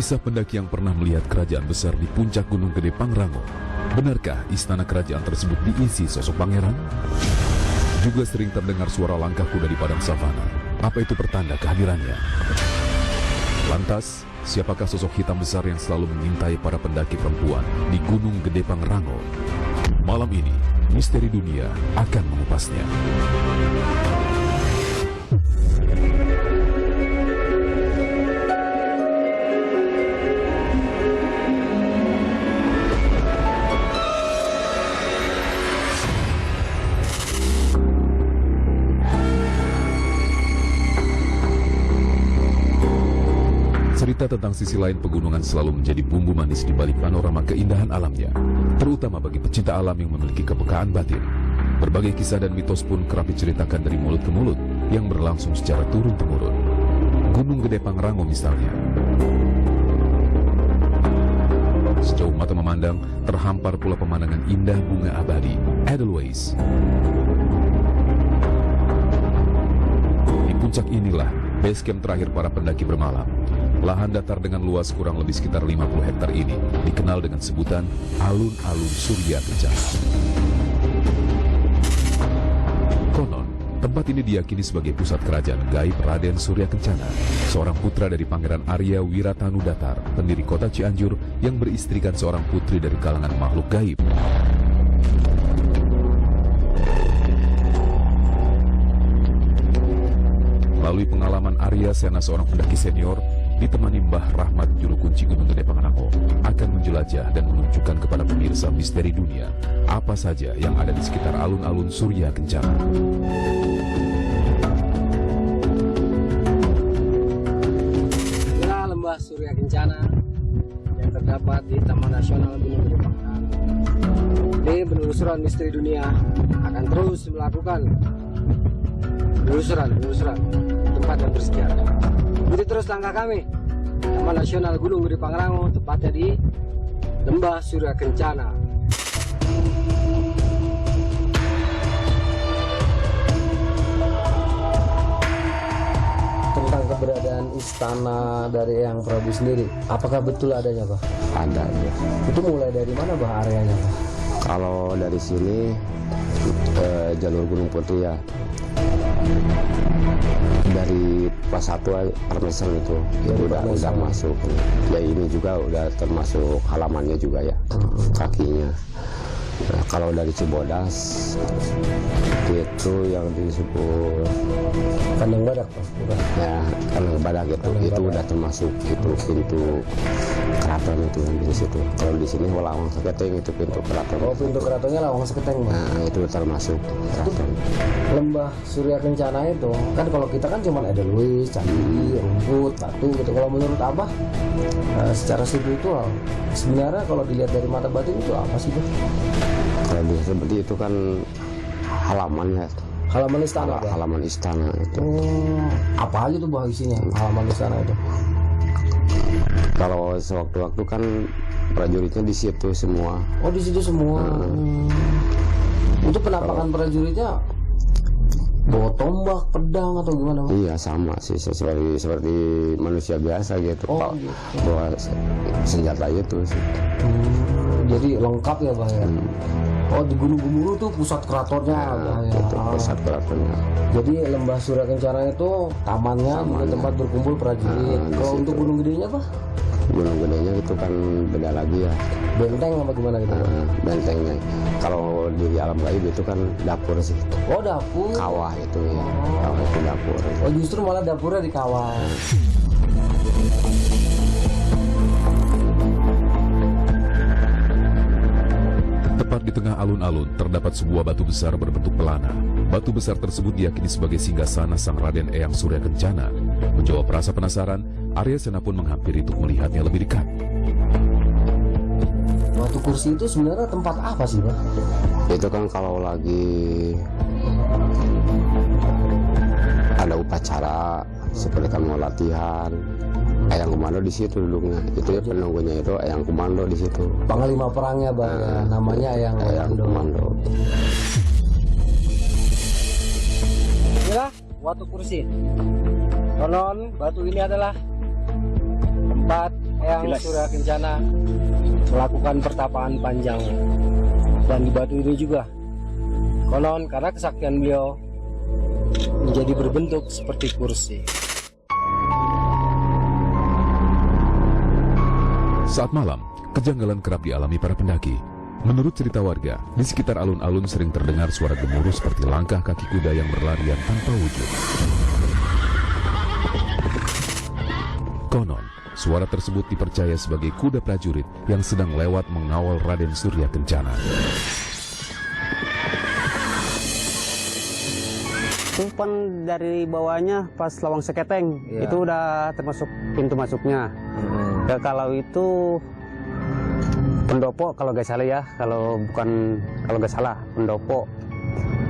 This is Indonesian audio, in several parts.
Kisah pendaki yang pernah melihat kerajaan besar di puncak Gunung Gede Pangrango. Benarkah istana kerajaan tersebut diisi sosok pangeran? Juga sering terdengar suara langkah kuda di padang savana. Apa itu pertanda kehadirannya? Lantas, siapakah sosok hitam besar yang selalu mengintai para pendaki perempuan di Gunung Gede Pangrango? Malam ini, misteri dunia akan mengupasnya. Cerita tentang sisi lain pegunungan selalu menjadi bumbu manis di balik panorama keindahan alamnya, terutama bagi pecinta alam yang memiliki kepekaan batin. Berbagai kisah dan mitos pun kerap diceritakan dari mulut ke mulut yang berlangsung secara turun-temurun. Gunung Gede Pangrango misalnya. Sejauh mata memandang, terhampar pula pemandangan indah bunga abadi, Edelweiss. Di puncak inilah base camp terakhir para pendaki bermalam. Lahan datar dengan luas kurang lebih sekitar 50 hektar ini dikenal dengan sebutan Alun-Alun Surya Kencana. Konon, tempat ini diyakini sebagai pusat kerajaan gaib Raden Surya Kencana, seorang putra dari Pangeran Arya Wiratanu Datar, pendiri kota Cianjur yang beristrikan seorang putri dari kalangan makhluk gaib. Melalui pengalaman Arya Sena, seorang pendaki senior, ditemani Mbah Rahmat juru kunci Gunung Gede Pangrango, akan menjelajah dan menunjukkan kepada pemirsa misteri dunia apa saja yang ada di sekitar alun-alun Surya Kencana. Inilah lembah Surya Kencana yang terdapat di Taman Nasional Gunung Gede Pangrango. Ini penelusuran misteri dunia akan terus melakukan penelusuran tempat yang bersejarah. Ikuti terus langkah kami, Taman Nasional Gunung Gede Pangrango, tepatnya di Lembah Surya Kencana. Tentang keberadaan istana dari Eyang Prabu sendiri, apakah betul adanya, Pak? Ada ya. Itu mulai dari mana, Pak, areanya, Pak? Kalau dari sini jalur Gunung Putih ya, dari pas 1 Parmesan itu udah masuk. Ya ini juga udah termasuk halamannya juga ya, kakinya. Nah, kalau dari Cibodas itu yang disebut Kandang Badak, Pak. ya Kandang Badak itu udah termasuk itu pintu keraton itu yang di situ. Kalau di sini Lawang Seketeng itu pintu keraton. Oh, pintu keratonnya Lawang Seketeng, Pak. Nah, itu termasuk keraton. Lembah Surya Kencana itu kan, kalau kita kan cuma ada Edelweiss, candi, rumput, batu gitu. Kalau menurut Abah, secara spiritual sebenarnya kalau dilihat dari mata batin itu apa sih, Pak? Kalau seperti itu kan halaman ya. Halaman istana, Pak? Halaman istana itu. Apa aja tuh, Bah, isinya halaman istana itu? Kalau sewaktu-waktu kan prajuritnya di situ semua. Oh, di situ semua. Untuk penampakan prajuritnya bawa tombak, pedang atau gimana, Pak? Iya, sama sih seperti manusia biasa gitu. Oh, gitu. Bawa senjata itu sih. Jadi lengkap ya, Bah, ya? Oh, di Gunung Gemuruh tuh pusat keratonnya, Bah, ya? Itu pusat keratonnya. Jadi Lembah Surya Kencana itu tamannya, juga tempat berkumpul prajurit. Kalau untuk Gunung Gedenya, Pak? Gunung Gedenya itu kan beda lagi ya. Benteng apa gimana gitu? Bentengnya. Kalau di alam gaib itu kan dapur sih. Oh, dapur. Kawah itu ya. Kawah itu dapur. Oh, justru malah dapurnya di kawah. Tepat di tengah alun-alun terdapat sebuah batu besar berbentuk pelana. Batu besar tersebut diyakini sebagai singgasana Sang Raden Eyang Surya Kencana. Menjawab rasa penasaran, Arya Sena pun menghampiri untuk melihatnya lebih dekat. Batu kursi itu sebenarnya tempat apa sih, Pak? Itu kan kalau lagi ada upacara seperti kan mau latihan, Eyang Komando di situ duduknya. Itu ya penunggunya itu Eyang Komando di situ. Panglima perangnya, Bang. Namanya Eyang Komando. Inilah batu kursi. Konon batu ini adalah tempat Eyang Surya Kencana melakukan pertapaan panjang, dan di batu ini juga konon karena kesaktian beliau menjadi berbentuk seperti kursi. Saat malam, kejanggalan kerap dialami para pendaki. Menurut cerita warga, di sekitar alun-alun sering terdengar suara gemuruh seperti langkah kaki kuda yang berlarian tanpa wujud. Konon, suara tersebut dipercaya sebagai kuda prajurit yang sedang lewat mengawal Raden Surya Kencana. Tumpan dari bawahnya pas Lawang Seketeng, itu udah termasuk pintu masuknya. Ya, kalau itu pendopo kalau nggak salah ya, kalau nggak salah pendopo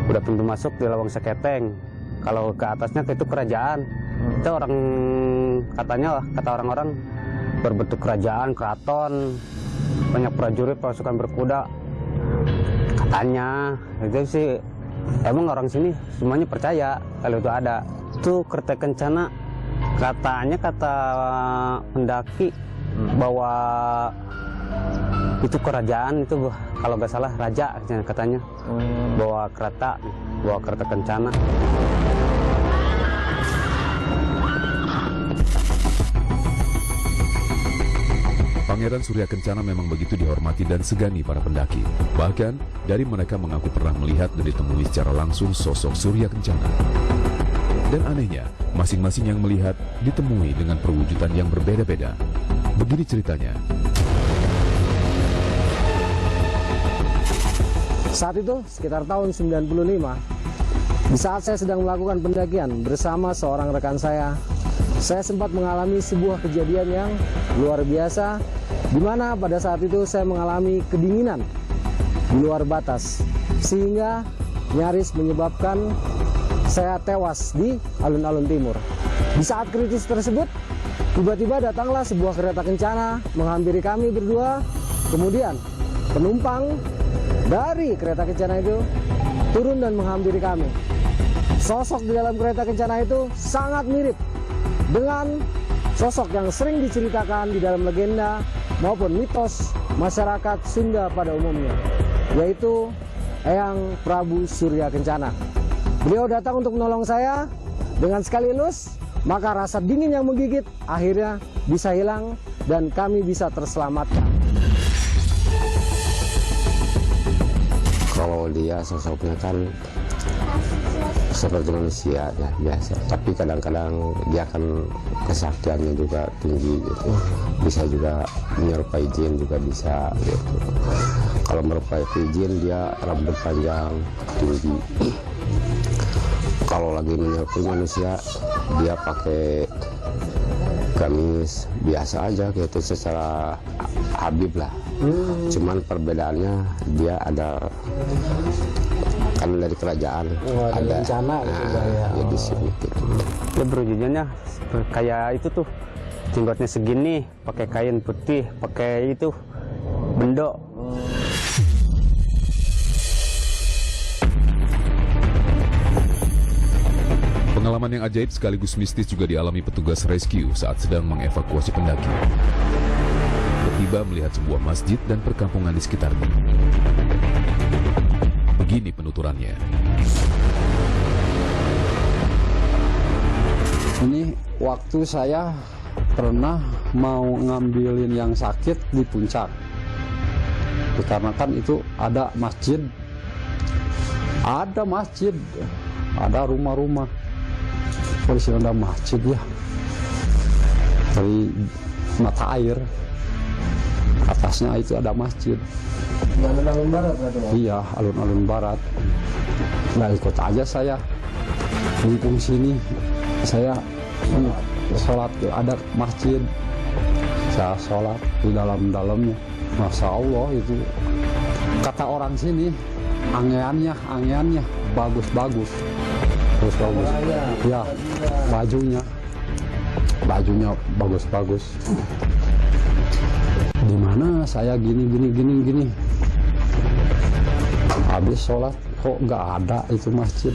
udah pintu masuk di Lawang Seketeng. Kalau ke atasnya itu kerajaan. Itu orang katanya, kata orang-orang berbentuk kerajaan, keraton, banyak prajurit, pasukan berkuda. Katanya itu sih emang orang sini semuanya percaya kalau itu ada. Itu Kerta Kencana katanya, kata pendaki bahwa itu kerajaan, itu kalau nggak salah raja katanya, bawa kereta Kencana. Pangeran Surya Kencana memang begitu dihormati dan segani para pendaki. Bahkan, dari mereka mengaku pernah melihat dan ditemui secara langsung sosok Surya Kencana. Dan anehnya, masing-masing yang melihat ditemui dengan perwujudan yang berbeda-beda. Begini ceritanya. Saat itu, sekitar tahun 95, di saat saya sedang melakukan pendakian bersama seorang rekan saya sempat mengalami sebuah kejadian yang luar biasa, di mana pada saat itu saya mengalami kedinginan di luar batas, sehingga nyaris menyebabkan saya tewas di alun-alun timur. Di saat kritis tersebut, tiba-tiba datanglah sebuah kereta kencana menghampiri kami berdua. Kemudian penumpang dari kereta kencana itu turun dan menghampiri kami. Sosok di dalam kereta kencana itu sangat mirip dengan sosok yang sering diceritakan di dalam legenda maupun mitos masyarakat Sunda pada umumnya, yaitu Eyang Prabu Surya Kencana. Beliau datang untuk menolong saya. Dengan sekali elus, maka rasa dingin yang menggigit akhirnya bisa hilang dan kami bisa terselamatkan. Kalau dia sosoknya kan seperti manusia ya, biasa, tapi kadang-kadang dia kan kesaktiannya juga tinggi gitu. Bisa juga menyerupai jin, juga bisa gitu. Kalau menyerupai jin dia rambut panjang tinggi. Kalau lagi menyerupai manusia dia pakai gamis biasa aja gitu, secara Habib lah. Cuman perbedaannya dia ada kan dari kerajaan, ada rencana gitu ya di sini gitu. Dia berwujudnya kayak itu tuh, jenggotnya segini, pakai kain putih, pakai itu bendok. Pengalaman yang ajaib sekaligus mistis juga dialami petugas rescue saat sedang mengevakuasi pendaki. Tiba melihat sebuah masjid dan perkampungan di sekitarnya. Begini penuturannya. Ini waktu saya pernah mau ngambilin yang sakit di puncak. Dikarenakan itu ada masjid, ada rumah-rumah. Polisi ada masjid ya, dari mata air. Atasnya itu ada masjid. Alun-alun barat berarti, Pak? Iya, alun-alun barat. Nah, ikut aja saya. Di sini saya sholat, ada masjid. Saya sholat di dalam-dalamnya. Masya Allah itu. Kata orang sini, angeannya bagus-bagus. Terus bagus. Ya, bajunya bagus-bagus. Di mana saya gini. Habis sholat kok nggak ada itu masjid.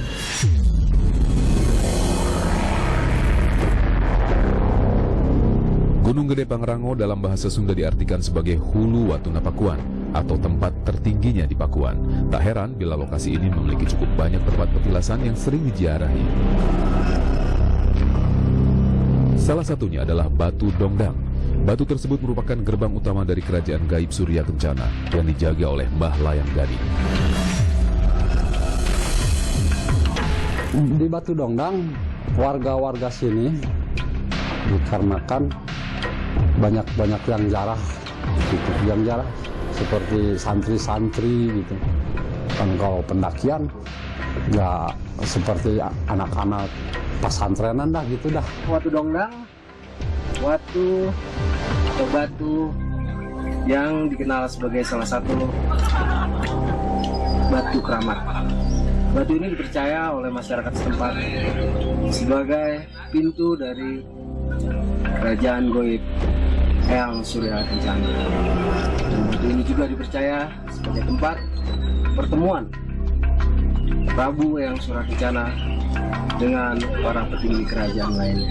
Gunung Gede Pangrango dalam bahasa Sunda diartikan sebagai Hulu Watuna Pakuan atau tempat tertingginya di Pakuan. Tak heran bila lokasi ini memiliki cukup banyak tempat petilasan yang sering diziarahi. Salah satunya adalah Batu Dongdang. Batu tersebut merupakan gerbang utama dari kerajaan gaib Surya Kencana yang dijaga oleh Mbah Layang Gading. Di Batu Dongdang, warga-warga sini dikarenakan banyak yang jarah, gitu. Yang jarah seperti santri-santri gitu. Kan kalau pendakian nggak seperti anak-anak pesantrenan dah gitu dah. Batu Dongdang, batu yang dikenal sebagai salah satu batu keramat. Batu ini dipercaya oleh masyarakat setempat sebagai pintu dari kerajaan goib Eyang Surya Kencana. Dan batu ini juga dipercaya sebagai tempat pertemuan Prabu Eyang Surya Kencana dengan para petinggi kerajaan lainnya.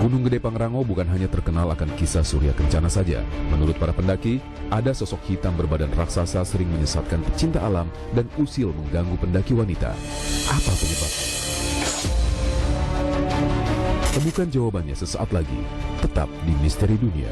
Gunung Gede Pangrango bukan hanya terkenal akan kisah Surya Kencana saja. Menurut para pendaki, ada sosok hitam berbadan raksasa sering menyesatkan pecinta alam dan usil mengganggu pendaki wanita. Apa penyebabnya? Temukan jawabannya sesaat lagi. Tetap di Misteri Dunia.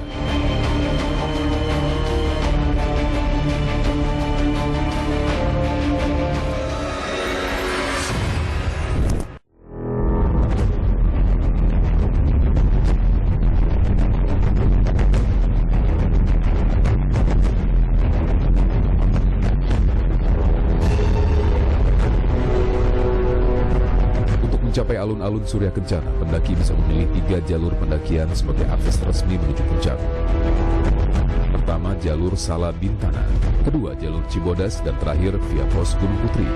Mencapai alun-alun Surya Kencana, pendaki bisa memilih 3 jalur pendakian sebagai akses resmi menuju puncak. Pertama, jalur Sala Bintana. Kedua, jalur Cibodas. Dan terakhir, via pos Gunung Putri.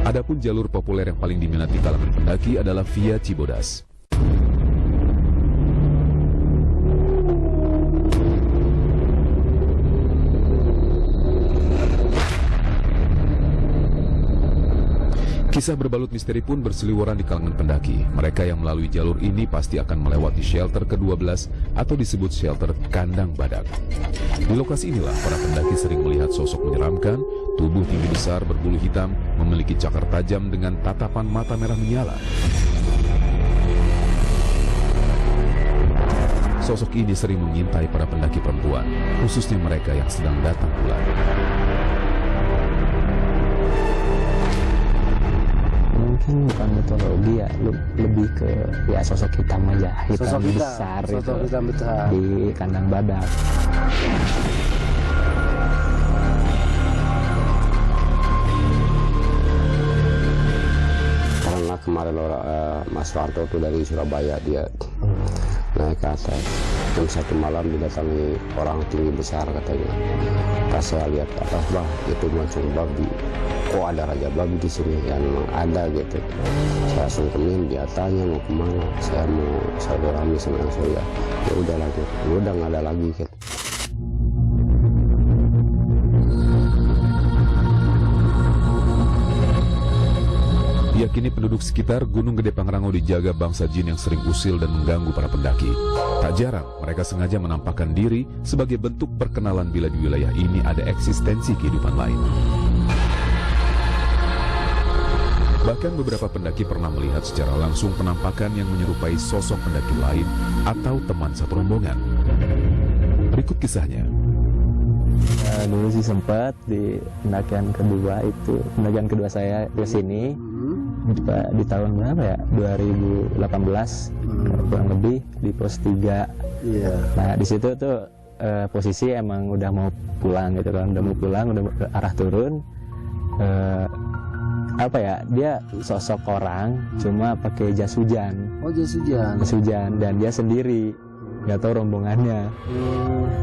Adapun jalur populer yang paling diminati kalangan pendaki adalah via Cibodas. Kisah berbalut misteri pun berseliweran di kalangan pendaki. Mereka yang melalui jalur ini pasti akan melewati shelter ke-12 atau disebut shelter Kandang Badak. Di lokasi inilah para pendaki sering melihat sosok menyeramkan, tubuh tinggi besar berbulu hitam, memiliki cakar tajam dengan tatapan mata merah menyala. Sosok ini sering mengintai para pendaki perempuan, khususnya mereka yang sedang datang pulang. Mungkin bukan mitologi ya, lebih ke ya sosok hitam aja, hitam besar sosok itu hitam besar di Kandang Badak. Karena kemarin Mas Warto tuh dari Surabaya, dia naik ke atas jam 1 malam didatangi orang tinggi besar katanya. Pas saya lihat ke atas, bah itu muncul babi. Kok ada raja babi di sini? Ya memang ada gitu. Saya sungkemin, dia tanya mau kemana. Saya mau silaturahmi sama Eyang Surya. Ya udah lagi, udah nggak ada lagi gitu. Diyakini penduduk sekitar, Gunung Gede Pangrango dijaga bangsa jin yang sering usil dan mengganggu para pendaki. Tak jarang, mereka sengaja menampakkan diri sebagai bentuk perkenalan bila di wilayah ini ada eksistensi kehidupan lain. Bahkan beberapa pendaki pernah melihat secara langsung penampakan yang menyerupai sosok pendaki lain atau teman satu rombongan. Berikut kisahnya. Dulu sih sempat di pendakian kedua saya ke sini di tahun berapa ya, 2018 kurang lebih di pos 3. Nah di situ tuh posisi emang udah mau pulang gitu kan, udah mau pulang, udah arah turun. Apa ya, dia sosok orang cuma pakai jas hujan. Oh, jas hujan. Jas hujan, dan dia sendiri, nggak tahu rombongannya.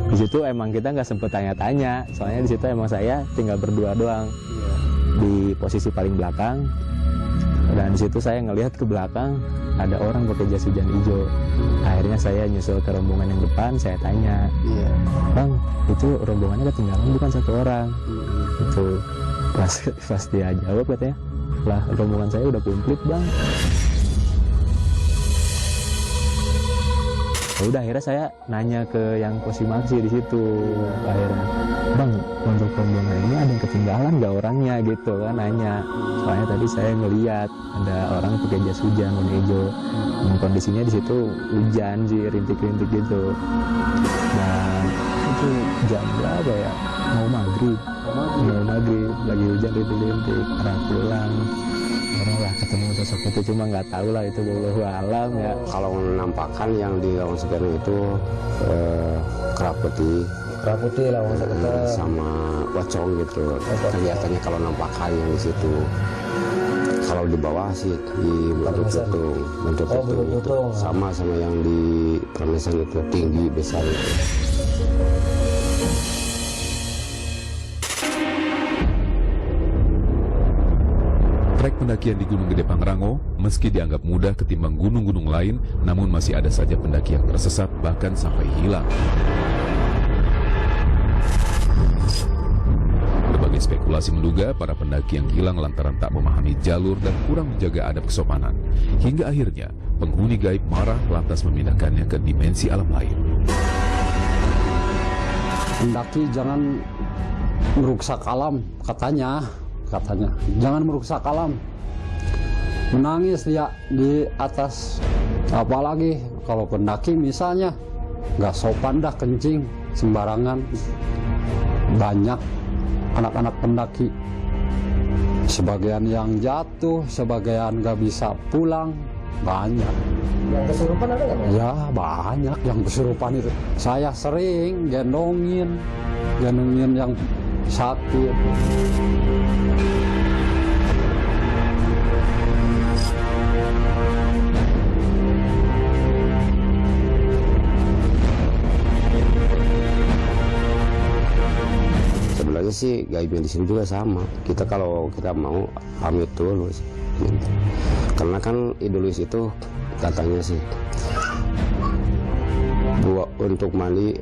Di situ emang kita nggak sempet tanya-tanya, soalnya di situ emang saya tinggal berdua doang di posisi paling belakang. Dan di situ saya ngelihat ke belakang ada orang pakai jas hujan hijau. Akhirnya saya nyusul ke rombongan yang depan, saya tanya, Bang, itu rombongannya ketinggalan bukan satu orang? Itu pas dia jawab katanya, lah rombongan saya udah komplit Bang. Ya udah akhirnya saya nanya ke yang Posimaksi di situ. Akhirnya, "Bang, untuk rombongan ini ada yang ketinggalan nggak orangnya?" gitu kan nanya. Soalnya tadi saya ngeliat ada orang pakai jas hujan warna hijau. Dan kondisinya di situ hujan sih, rintik-rintik gitu. Dan itu jam berapa ya? Mau maghrib, lagi hujan rintik-rintik. Arah pulang. Orang lah ketemu sosok itu, cuma nggak tahu lah itu wallahu alam ya. Kalau menampakkan yang di Lawang Seketeng itu kera putih Lawang Seketeng. sama pocong gitu. Kelihatannya kalau nampakan yang di situ. Kalau di bawah sih di bentuk tutung, bentuk tutung. Sama yang di Permesan itu tinggi besar itu. Trek pendakian di Gunung Gede Pangrango, meski dianggap mudah ketimbang gunung-gunung lain, namun masih ada saja pendaki yang tersesat bahkan sampai hilang. Berbagai spekulasi menduga para pendaki yang hilang lantaran tak memahami jalur dan kurang menjaga adab kesopanan. Hingga akhirnya, penghuni gaib marah lantas memindahkannya ke dimensi alam lain. Pendaki jangan merusak alam, katanya jangan merusak alam. Menangis dia di atas, apalagi kalau pendaki misalnya nggak sopan dah kencing sembarangan. Banyak anak-anak pendaki, sebagian yang jatuh, sebagian nggak bisa pulang, banyak. Yang kesurupan ada nggak? Ya banyak yang kesurupan itu. Saya sering gendongin yang sakit. Sebenarnya sih gaibnya di sini juga sama. Kita kalau kita mau pamit dulu sih. Gitu. Karena kan Idolis itu katanya sih buat untuk mandi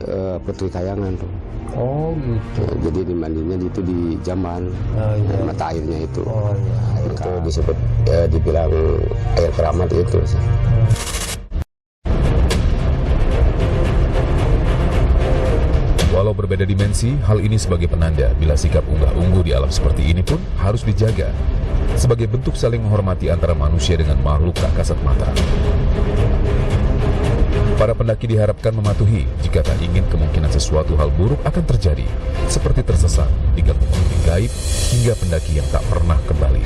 Putri Kayangan tuh. Oh gitu. Ya, jadi dimandinya itu di Jamban, mata airnya itu. Oh iya. Itu disebut dibilang air keramat itu sih. Walau berbeda dimensi, hal ini sebagai penanda bila sikap unggah-ungguh di alam seperti ini pun harus dijaga. Sebagai bentuk saling menghormati antara manusia dengan makhluk tak kasat mata. Para pendaki diharapkan mematuhi jika tak ingin kemungkinan sesuatu hal buruk akan terjadi, seperti tersesat, diganggu gaib, hingga pendaki yang tak pernah kembali.